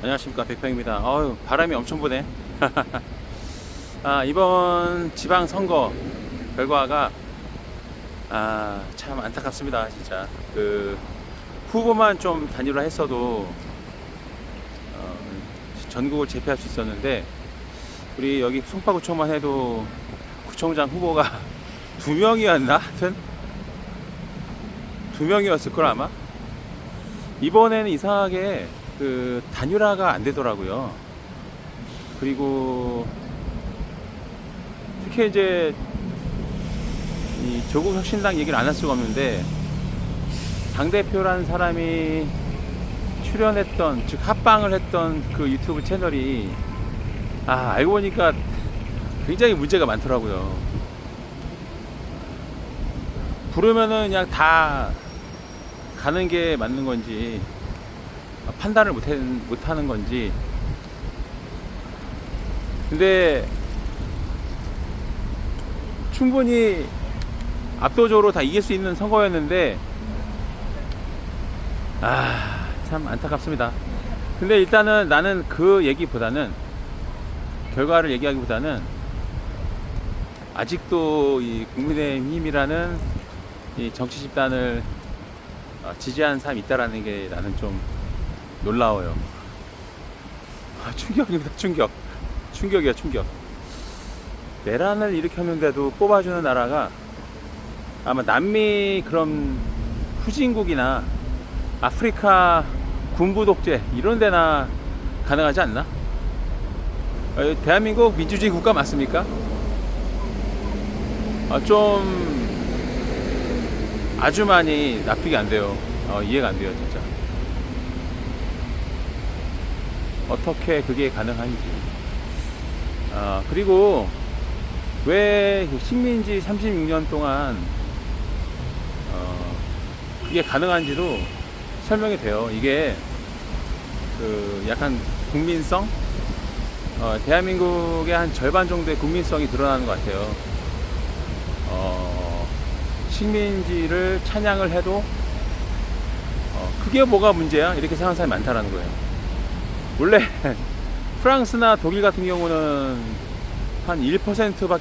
안녕하십니까, 백평입니다. 바람이 엄청 부네. 이번 지방선거 결과가 참 안타깝습니다. 진짜 후보만 좀 단일화 했어도 전국을 제패할 수 있었는데, 우리 여기 송파구청만 해도 구청장 후보가 두 명이었나? 하여튼 두 명이었을 걸 아마. 이번에는 이상하게 단일화가 안 되더라고요. 그리고 특히 이제 이 조국혁신당 얘기를 안 할 수가 없는데, 당대표라는 사람이 출연했던, 즉 합방을 했던 그 유튜브 채널이 알고 보니까 굉장히 문제가 많더라고요. 부르면은 그냥 다 가는 게 맞는 건지 판단을 못하는 건지. 근데 충분히 압도적으로 다 이길 수 있는 선거였는데 참 안타깝습니다. 근데 일단은 나는 그 얘기보다는, 결과를 얘기하기보다는, 아직도 이 국민의힘이라는 이 정치 집단을 지지하는 사람이 있다라는 게 나는 좀 놀라워요. 충격입니다. 충격이야, 충격. 내란을 일으켰는데도 뽑아주는 나라가 아마 남미 그런 후진국이나 아프리카 군부 독재 이런 데나 가능하지 않나? 대한민국 민주주의 국가 맞습니까? 좀 아주 많이 납득이 안 돼요. 이해가 안 돼요, 진짜. 어떻게 그게 가능한지. 그리고 왜 식민지 36년 동안 그게 가능한지도 설명이 돼요. 이게 약간 국민성, 대한민국의 한 절반 정도의 국민성이 드러나는 것 같아요. 식민지를 찬양을 해도 그게 뭐가 문제야? 이렇게 생각하는 사람이 많다라는 거예요. 원래 프랑스나 독일 같은 경우는 한 1%도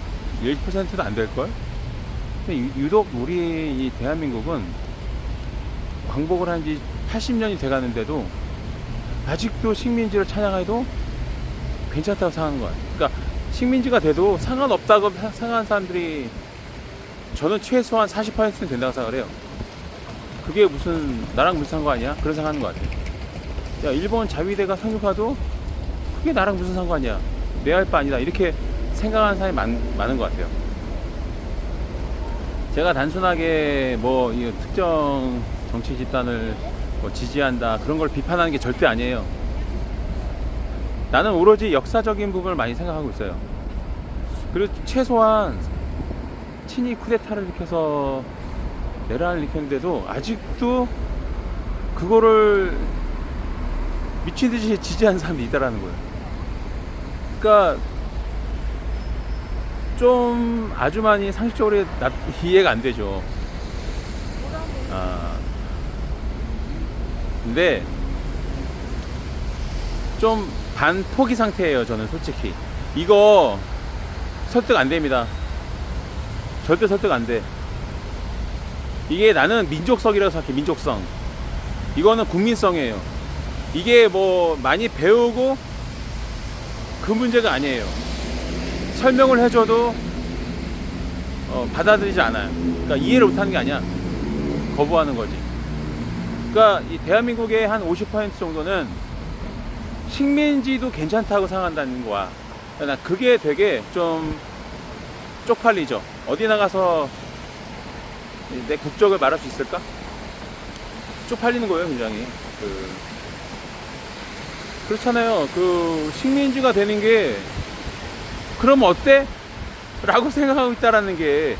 안 될걸? 근데 유독 우리 이 대한민국은 광복을 한 지 80년이 돼 가는데도 아직도 식민지를 찬양해도 괜찮다고 생각하는 거야. 그러니까 식민지가 돼도 상관없다고 생각하는 사람들이 저는 최소한 40%는 된다고 생각을 해요. 그게 무슨 나랑 무슨 상관이야? 그런 생각하는 것 같아요. 야, 일본 자위대가 상륙하도 그게 나랑 무슨 상관이야? 내 할 바 아니다. 이렇게 생각하는 사람이 많은 것 같아요. 제가 단순하게 이 특정 정치 집단을 지지한다 그런 걸 비판하는 게 절대 아니에요. 나는 오로지 역사적인 부분을 많이 생각하고 있어요. 그리고 최소한 친이 쿠데타를 일으켜서 내란을 일으켰는데도 아직도 그거를 미친듯이 지지하는 사람이 있다라는 거예요. 그러니까 좀 아주 많이 상식적으로 이해가 안 되죠. 근데 좀 반포기 상태예요. 저는 솔직히 이거 설득 안 됩니다. 절대 설득 안 돼. 이게 나는 민족성이라고 생각해. 민족성. 이거는 국민성이에요. 이게 많이 배우고 그 문제가 아니에요. 설명을 해줘도 받아들이지 않아요. 그러니까 이해를 못하는 게 아니야. 거부하는 거지. 그러니까 이 대한민국의 한 50% 정도는 식민지도 괜찮다고 생각한다는 거야. 나 그게 되게 좀 쪽팔리죠. 어디 나가서 내 국적을 말할 수 있을까? 쪽팔리는 거예요, 굉장히. 그렇잖아요. 식민지가 되는 게 그럼 어때? 라고 생각하고 있다라는 게,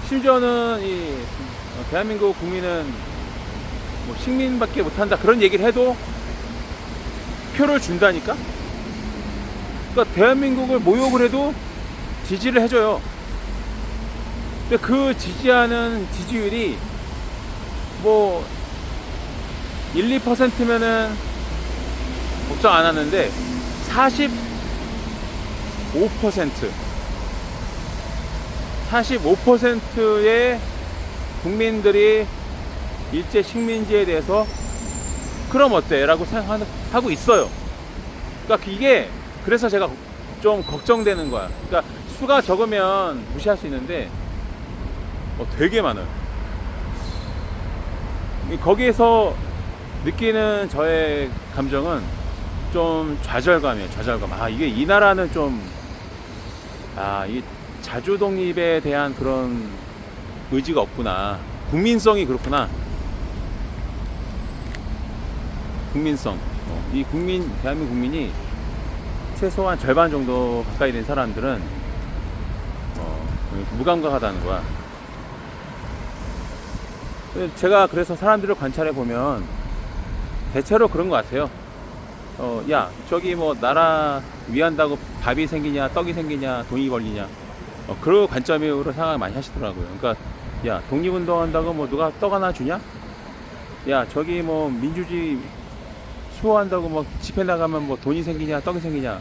심지어는 이 대한민국 국민은 식민밖에 못한다 그런 얘기를 해도 표를 준다니까? 그러니까 대한민국을 모욕을 해도 지지를 해줘요. 근데 그 지지하는 지지율이 1, 2%면은 걱정 안 하는데 45%의 국민들이 일제 식민지에 대해서 그럼 어때? 라고 생각하고 있어요. 그러니까 이게 그래서 제가 좀 걱정되는 거야. 그러니까 수가 적으면 무시할 수 있는데 되게 많아요. 거기에서 느끼는 저의 감정은 좀 좌절감이에요. 좌절감. 이게 이 나라는 좀 이 자주 독립에 대한 그런 의지가 없구나. 국민성이 그렇구나. 국민성. 이 대한민국 국민이 최소한 절반 정도 가까이 된 사람들은 무감각하다는 거야. 제가 그래서 사람들을 관찰해 보면 대체로 그런 것 같아요. 야, 저기 뭐 나라 위한다고 밥이 생기냐, 떡이 생기냐, 돈이 벌리냐. 그런 관점으로 생각을 많이 하시더라고요. 그러니까 야, 독립운동한다고 뭐 누가 떡 하나 주냐? 야, 저기 뭐 민주주의 수호한다고 뭐 집회 나가면 뭐 돈이 생기냐, 떡이 생기냐.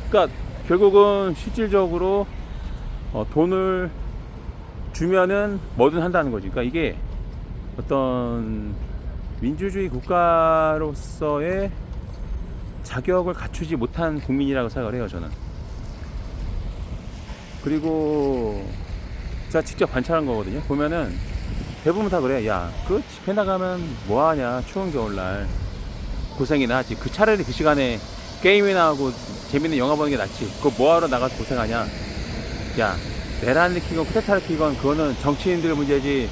그러니까 결국은 실질적으로 돈을 주면은 뭐든 한다는 거지. 그러니까 이게 어떤 민주주의 국가로서의 자격을 갖추지 못한 국민이라고 생각을 해요, 저는. 그리고 제가 직접 관찰한 거거든요. 보면은 대부분 다 그래. 야, 그 집회 나가면 뭐하냐, 추운 겨울날 고생이나 하지. 그 차라리 그 시간에 게임이나 하고 재밌는 영화 보는 게 낫지. 그거 뭐하러 나가서 고생하냐. 야, 내란을 키건 쿠데타를 키건 그거는 정치인들 문제지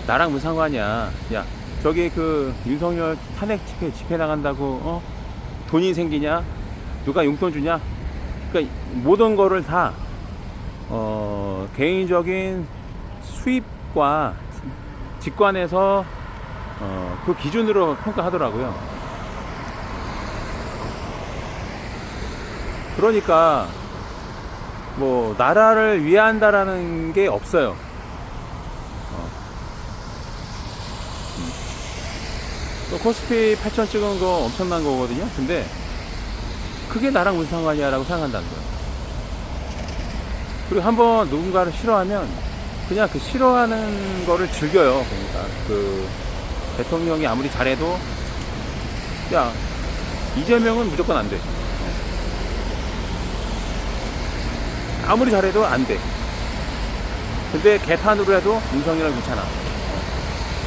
나랑 무슨 상관이야. 야, 저기 그 윤석열 탄핵 집회 나간다고 돈이 생기냐? 누가 용돈 주냐? 그러니까 모든 거를 다 개인적인 수입과 직관에서 그 기준으로 평가하더라고요. 그러니까 뭐 나라를 위한다라는 게 없어요. 또 코스피 8천 찍은 거 엄청난 거거든요. 근데 그게 나랑 무슨 상관이야 라고 생각한다는 거예요. 그리고 한번 누군가를 싫어하면 그냥 그 싫어하는 거를 즐겨요. 그러니까 그 대통령이 아무리 잘해도 야, 이재명은 무조건 안 돼. 아무리 잘해도 안 돼. 근데 개탄으로 해도 윤석열은 괜찮아.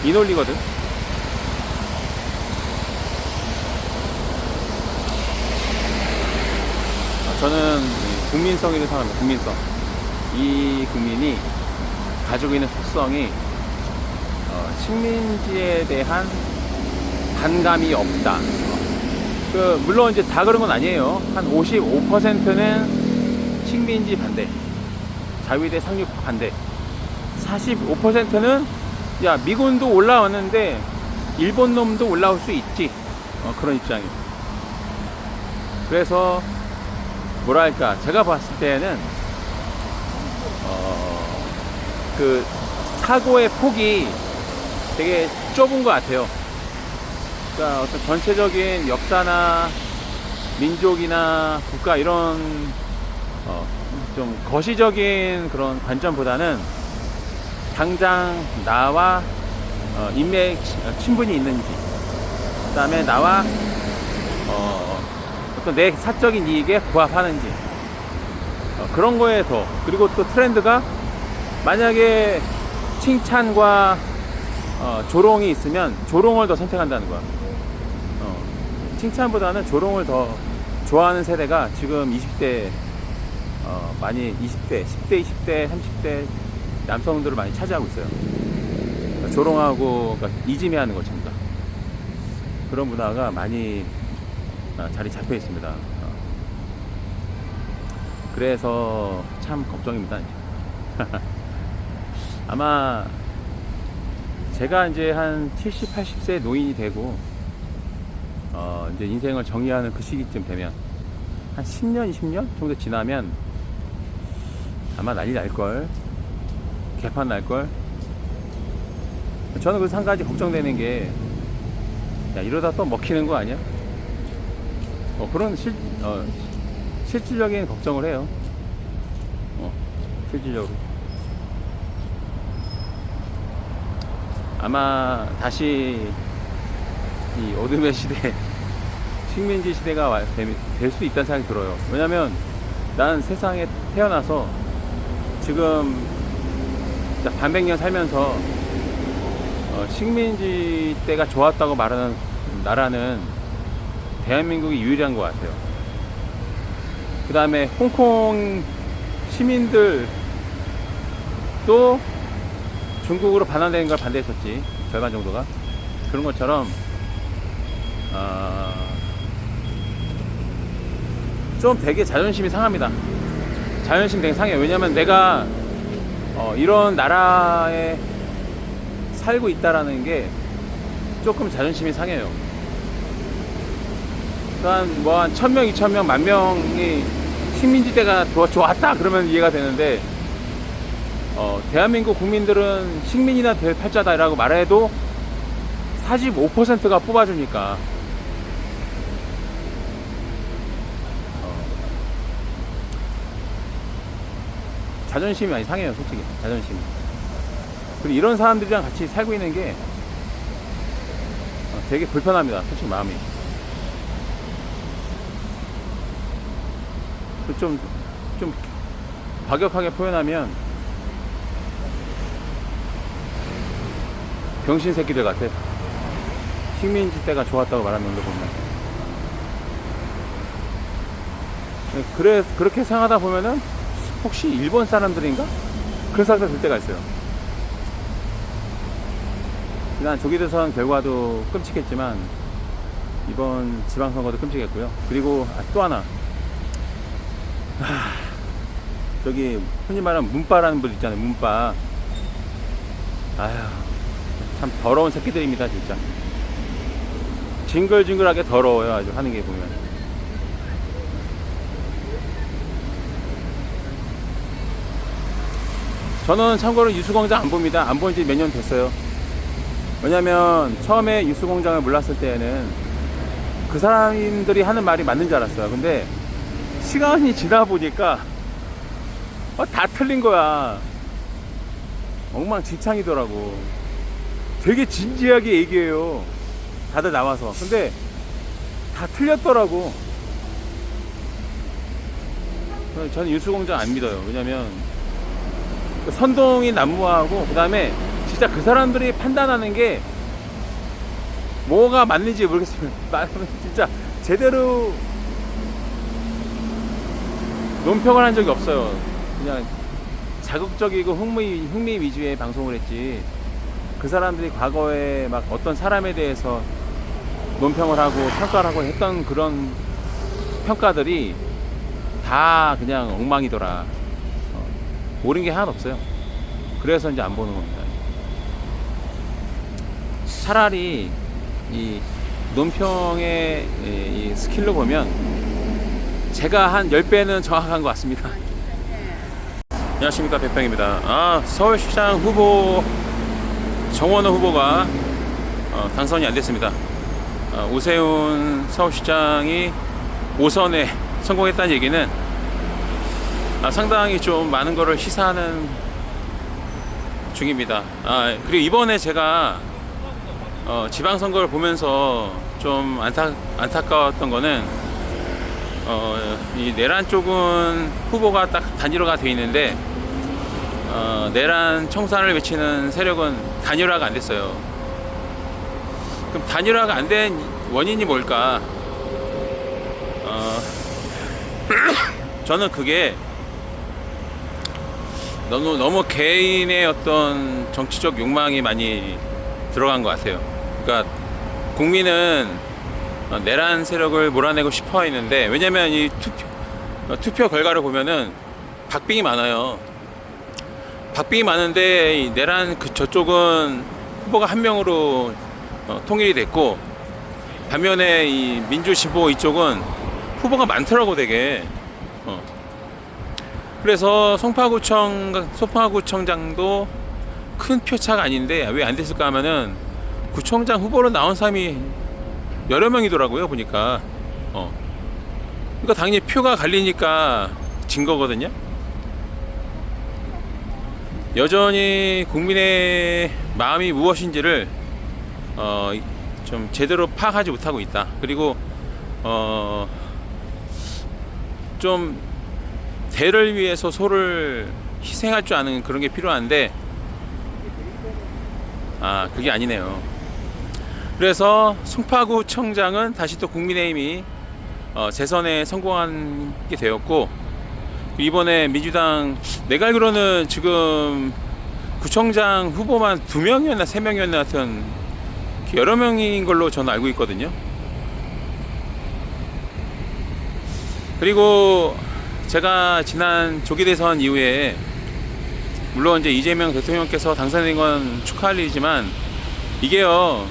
이 논리거든. 저는 국민성이라고 생각합니다. 국민성. 이 국민이 가지고 있는 속성이 식민지에 대한 반감이 없다. 물론 이제 다 그런 건 아니에요. 한 55%는 식민지 반대, 자위대 상륙 반대. 45%는 야, 미군도 올라왔는데 일본 놈도 올라올 수 있지. 그런 입장이에요. 그래서 뭐랄까, 제가 봤을 때는 그 사고의 폭이 되게 좁은 것 같아요. 그러니까 어떤 전체적인 역사나 민족이나 국가 이런 좀 거시적인 그런 관점보다는 당장 나와 인맥 친분이 있는지, 그 다음에 나와 어떤 내 사적인 이익에 부합하는지, 그런 거에 더. 그리고 또 트렌드가 만약에 칭찬과 조롱이 있으면 조롱을 더 선택한다는 거야. 칭찬보다는 조롱을 더 좋아하는 세대가 지금 20대 많이 20대, 10대, 20대, 30대 남성들을 많이 차지하고 있어요. 그러니까 조롱하고, 그러니까 이지매하는 거 전부 다. 그런 문화가 많이 자리 잡혀 있습니다. 그래서 참 걱정입니다. 아마 제가 이제 한 70, 80세 노인이 되고 이제 인생을 정리하는 그 시기쯤 되면 한 10년, 20년 정도 지나면 아마 난리 날걸. 개판 날걸. 저는 그래서 한 가지 걱정되는 게, 야, 이러다 또 먹히는 거 아니야? 그런 실질적인 걱정을 해요. 실질적으로. 아마 다시 이 어둠의 시대, 식민지 시대가 될 수 있다는 생각이 들어요. 왜냐면 난 세상에 태어나서 지금 반백년 살면서 식민지 때가 좋았다고 말하는 나라는 대한민국이 유일한 것 같아요. 그 다음에 홍콩 시민들도 중국으로 반환되는 걸 반대했었지. 절반 정도가. 그런 것처럼 좀 되게 자존심이 상합니다. 자존심 되게 상해요. 왜냐면 내가 이런 나라에 살고 있다라는 게 조금 자존심이 상해요. 한 1000명, 2000명, 10,000명이 식민지 때가 좋았다 그러면 이해가 되는데 대한민국 국민들은 식민이나 될 팔자다라고 말해도 45%가 뽑아주니까 자존심이 많이 상해요. 솔직히 자존심이. 그리고 이런 사람들이랑 같이 살고 있는 게 되게 불편합니다. 솔직히 마음이. 좀 과격하게 표현하면 병신 새끼들 같아. 식민지 때가 좋았다고 말하는 거 보면. 그렇게 생각하다 보면은 혹시 일본 사람들인가? 그런 생각이 들 때가 있어요. 지난 조기대선 결과도 끔찍했지만 이번 지방선거도 끔찍했고요. 그리고 또 하나, 저기 흔히 말하는 문빠라는 분 있잖아요. 문빠. 아휴, 참 더러운 새끼들입니다. 진짜 징글징글하게 더러워요. 아주 하는 게 보면. 저는 참고로 유수공장 안 봅니다. 안 본 지 몇 년 됐어요. 왜냐면 처음에 유수공장을 몰랐을 때에는 그 사람들이 하는 말이 맞는 줄 알았어요. 근데 시간이 지나 보니까 다 틀린 거야. 엉망진창이더라고. 되게 진지하게 얘기해요. 다들 나와서. 근데 다 틀렸더라고. 저는 유수공장 안 믿어요. 왜냐면 선동이 난무하고, 그 다음에 진짜 그 사람들이 판단하는 게 뭐가 맞는지 모르겠으면 진짜 제대로 논평을 한 적이 없어요. 그냥 자극적이고 흥미 위주의 방송을 했지, 그 사람들이 과거에 막 어떤 사람에 대해서 논평을 하고 평가를 하고 했던 그런 평가들이 다 그냥 엉망이더라. 옳은 게 하나도 없어요. 그래서 이제 안 보는 겁니다. 차라리 이 논평의 이 스킬로 보면 제가 한 10배는 정확한 것 같습니다. 안녕하십니까, 백병입니다. 서울시장 후보 정원호 후보가 당선이 안 됐습니다. 오세훈 서울시장이 5선에 성공했다는 얘기는 상당히 좀 많은 거를 시사하는 중입니다. 그리고 이번에 제가 지방선거를 보면서 좀 안타까웠던 거는 이 내란 쪽은 후보가 딱 단일화가 돼 있는데 내란 청산을 외치는 세력은 단일화가 안 됐어요. 그럼 단일화가 안 된 원인이 뭘까? 저는 그게 너무 개인의 어떤 정치적 욕망이 많이 들어간 것 같아요. 그러니까 국민은 내란 세력을 몰아내고 싶어 했는데, 왜냐면 이 투표 결과를 보면은 박빙이 많아요. 박빙이 많은데 이 내란 저쪽은 후보가 한 명으로 통일이 됐고, 반면에 이 민주진보 이쪽은 후보가 많더라고 되게. 그래서 송파구청장도 큰 표차가 아닌데 왜 안 됐을까 하면은 구청장 후보로 나온 사람이 여러 명이더라고요 보니까. 그러니까 당연히 표가 갈리니까 진 거거든요. 여전히 국민의 마음이 무엇인지를 좀 제대로 파악하지 못하고 있다. 그리고 좀 대를 위해서 소를 희생할 줄 아는 그런 게 필요한데 그게 아니네요. 그래서 송파구청장은 다시 또 국민의힘이 재선에 성공하게 되었고, 이번에 민주당, 내가 알기로는 지금 구청장 후보만 2명이었나 3명이었나 하여튼 여러 명인 걸로 저는 알고 있거든요. 그리고 제가 지난 조기 대선 이후에 물론 이제 이재명 대통령께서 당선된 건 축하할 일이지만 이게요,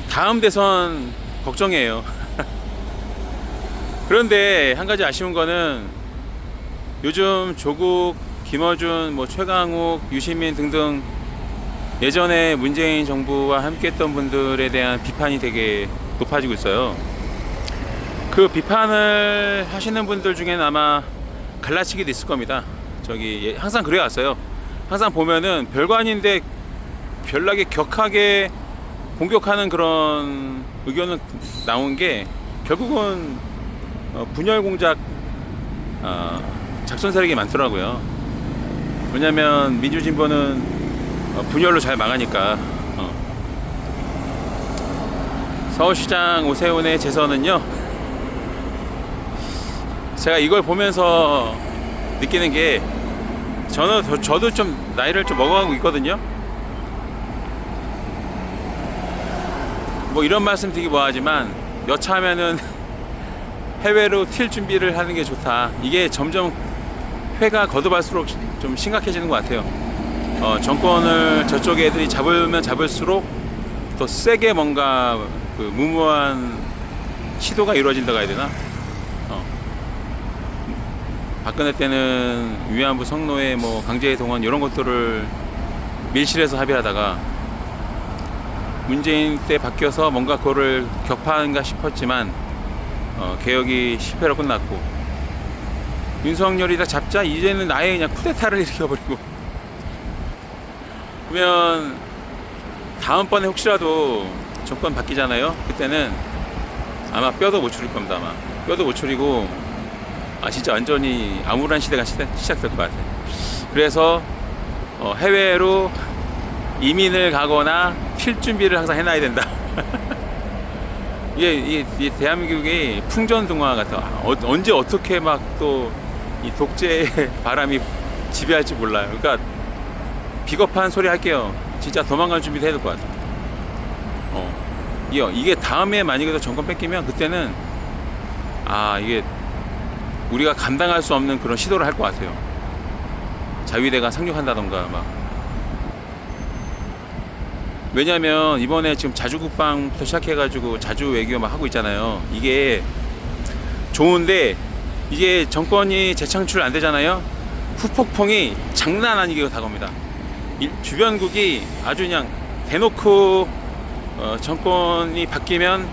다음 대선 걱정이에요. 그런데 한 가지 아쉬운 거는 요즘 조국, 김어준, 최강욱, 유시민 등등 예전에 문재인 정부와 함께했던 분들에 대한 비판이 되게 높아지고 있어요. 그 비판을 하시는 분들 중에는 아마 갈라치기도 있을 겁니다. 항상 그래왔어요. 항상 보면은 별거 아닌데 별나게 격하게 공격하는 그런 의견은 나온 게 결국은 분열 공작 작전 세력이 많더라고요. 왜냐면 민주진보는 분열로 잘 망하니까. 서울시장 오세훈의 재선은요, 제가 이걸 보면서 느끼는 게, 저도 좀 나이를 좀 먹어가고 있거든요. 이런 말씀 드리기 뭐하지만 여차하면은 해외로 튈 준비를 하는 게 좋다. 이게 점점 회가 거듭할수록 좀 심각해지는 것 같아요. 정권을 저쪽 애들이 잡으면 잡을수록 더 세게 뭔가 무모한 시도가 이루어진다고 해야 되나? 박근혜 때는 위안부 성노예, 강제 동원 이런 것들을 밀실에서 합의하다가 문재인 때 바뀌어서 뭔가 그거를 격파한가 싶었지만 개혁이 실패로 끝났고, 윤석열이 다 잡자 이제는 아예 그냥 쿠데타를 일으켜버리고, 그러면 다음번에 혹시라도 정권 바뀌잖아요. 그때는 아마 뼈도 못 추릴 겁니다. 아마 뼈도 못 추리고 진짜 완전히 암울한 시대가 시작될 것 같아요. 그래서 해외로 이민을 가거나 튈 준비를 항상 해놔야 된다. 이게 대한민국이 풍전등화 같아. 언제 어떻게 막 또 이 독재의 바람이 지배할지 몰라요. 그러니까 비겁한 소리 할게요. 진짜 도망갈 준비도 해야 될 것 같아요. 이게 다음에 만약에 정권 뺏기면 그때는 이게 우리가 감당할 수 없는 그런 시도를 할 것 같아요. 자위대가 상륙한다던가 막. 왜냐면 이번에 지금 자주국방부터 시작해가지고 자주 외교 막 하고 있잖아요. 이게 좋은데 이게 정권이 재창출 안 되잖아요. 후폭풍이 장난 아니게 다가옵니다. 주변국이 아주 그냥 대놓고 정권이 바뀌면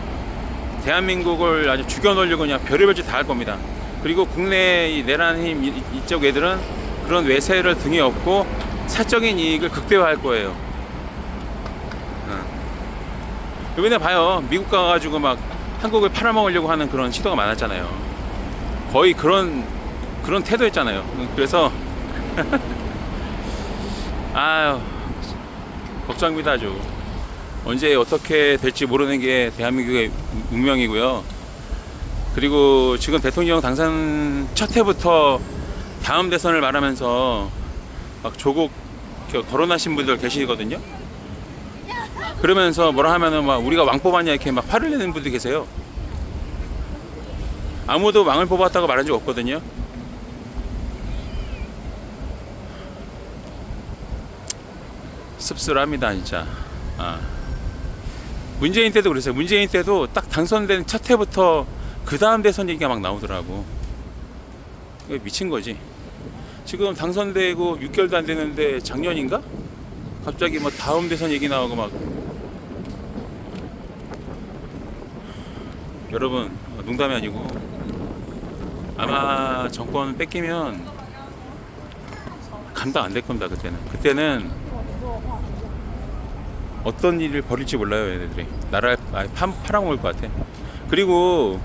대한민국을 아주 죽여놓으려고 그냥 별의별 짓 다 할 겁니다. 그리고 국내 이 내란힘 이쪽 애들은 그런 외세를 등에 업고 사적인 이익을 극대화할 거예요. 이번에 봐요. 미국 가가지고 막 한국을 팔아먹으려고 하는 그런 시도가 많았잖아요. 거의 그런 태도였잖아요. 그래서 걱정입니다. 아주 언제 어떻게 될지 모르는 게 대한민국의 운명이고요. 그리고 지금 대통령 당선 첫 해부터 다음 대선을 말하면서 막 조국 거론하신 분들 계시거든요. 그러면서 뭐라 하면은 막 우리가 왕 뽑았냐 이렇게 막 화를 내는 분들이 계세요. 아무도 왕을 뽑았다고 말한 적 없거든요. 씁쓸합니다 진짜. 문재인 때도 그랬어요. 문재인 때도 딱 당선된 첫 해부터 그 다음 대선 얘기가 막 나오더라고. 미친 거지. 지금 당선되고 6개월도 안 됐는데 작년인가? 갑자기 뭐 다음 대선 얘기 나오고 막. 여러분 농담이 아니고 아마 정권 뺏기면 감당 안 될 겁니다. 그때는 어떤 일을 벌일지 몰라요. 얘네들이 나라를 팔아먹을 것 같아. 그리고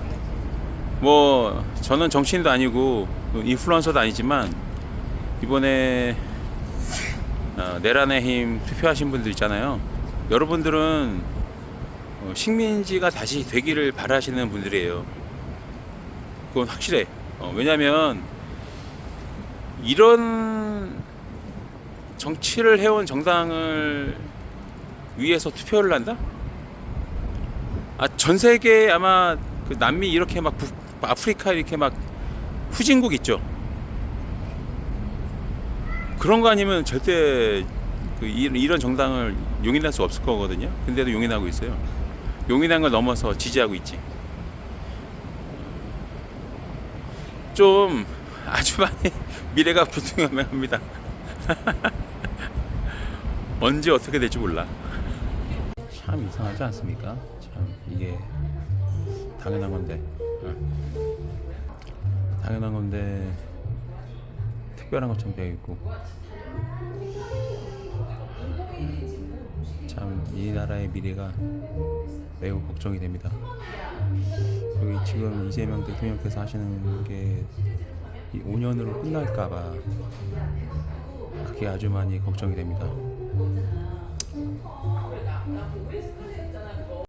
뭐 저는 정치인도 아니고 인플루언서도 아니지만 이번에 내란의 힘 투표하신 분들 있잖아요. 여러분들은 식민지가 다시 되기를 바라시는 분들이에요. 그건 확실해. 왜냐면 이런 정치를 해온 정당을 위해서 투표를 한다? 전 세계에 아마 그 남미 이렇게 막 아프리카 이렇게 막 후진국 있죠. 그런 거 아니면 절대 이런 정당을 용인할 수 없을 거거든요. 근데도 용인하고 있어요. 용인한 걸 넘어서 지지하고 있지. 좀 아주 많이 미래가 불투명합니다. 언제 어떻게 될지 몰라. 참 이상하지 않습니까? 참 이게 당연한 건데, 당연한 건데 특별한 것처럼 되어 있고, 참 이 나라의 미래가 매우 걱정이 됩니다. 여기 지금 이재명 대통령께서 하시는 게 5년으로 끝날까봐 그게 아주 많이 걱정이 됩니다.